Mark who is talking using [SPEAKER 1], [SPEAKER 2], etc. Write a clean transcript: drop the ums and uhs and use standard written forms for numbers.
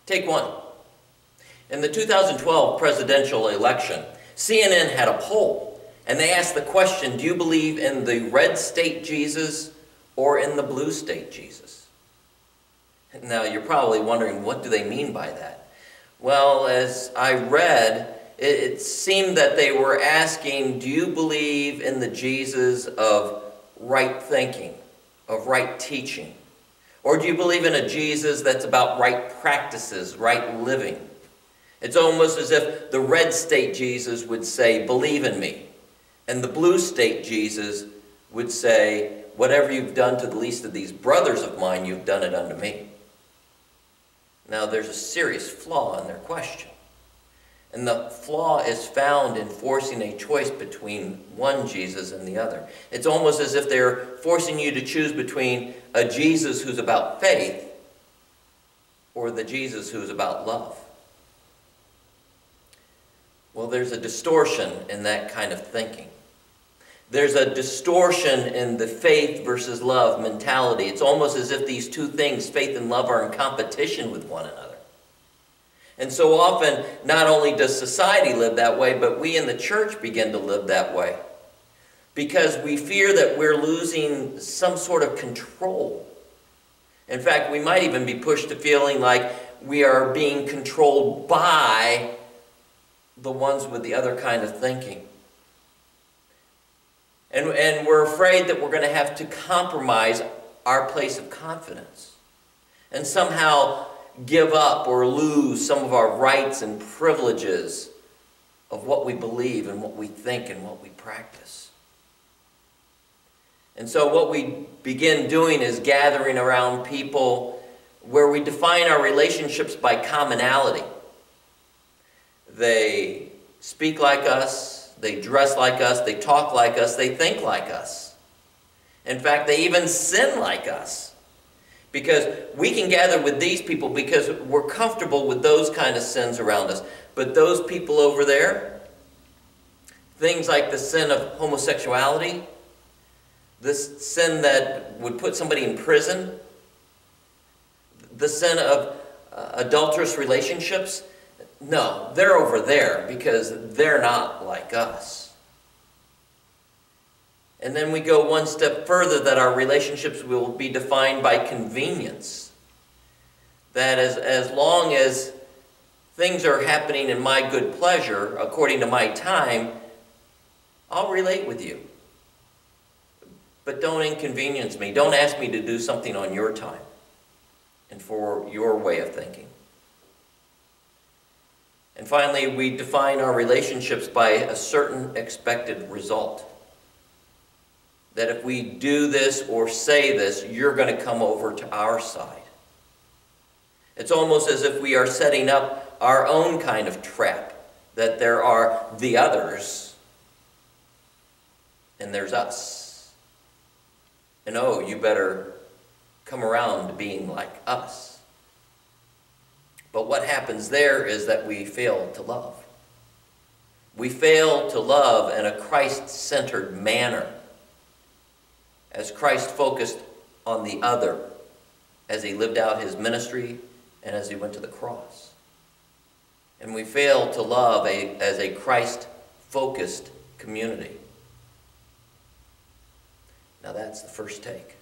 [SPEAKER 1] Take one. In the 2012 presidential election, CNN had a poll, and they asked the question, do you believe in the red state Jesus or in the blue state Jesus? Now, you're probably wondering, what do they mean by that? Well, as I read, it seemed that they were asking, do you believe in the Jesus of right thinking, of right teaching? Or do you believe in a Jesus that's about right practices, right living? It's almost as if the red state Jesus would say, believe in me. And the blue state Jesus would say, whatever you've done to the least of these brothers of mine, you've done it unto me. Now, there's a serious flaw in their question. And the flaw is found in forcing a choice between one Jesus and the other. It's almost as if they're forcing you to choose between a Jesus who's about faith or the Jesus who's about love. Well, there's a distortion in that kind of thinking. There's a distortion in the faith versus love mentality. It's almost as if these two things, faith and love, are in competition with one another. And so often, not only does society live that way, but we in the church begin to live that way. Because we fear that we're losing some sort of control. In fact, we might even be pushed to feeling like we are being controlled by the ones with the other kind of thinking. And we're afraid that we're going to have to compromise our place of confidence and somehow give up or lose some of our rights and privileges of what we believe and what we think and what we practice. And so what we begin doing is gathering around people where we define our relationships by commonality. They speak like us, they dress like us, they talk like us, they think like us. In fact, they even sin like us. Because we can gather with these people because we're comfortable with those kind of sins around us. But those people over there, things like the sin of homosexuality, this sin that would put somebody in prison, the sin of adulterous relationships, no, they're over there because they're not like us. And then we go one step further, that our relationships will be defined by convenience. That as long as things are happening in my good pleasure, according to my time, I'll relate with you. But don't inconvenience me. Don't ask me to do something on your time and for your way of thinking. And finally, we define our relationships by a certain expected result. That if we do this or say this, you're going to come over to our side. It's almost as if we are setting up our own kind of trap. That there are the others, and there's us. And oh, you better come around to being like us. But what happens there is that we fail to love. We fail to love in a Christ-centered manner, as Christ focused on the other, as he lived out his ministry and as he went to the cross. And we fail to love as a Christ-focused community. Now that's the first take.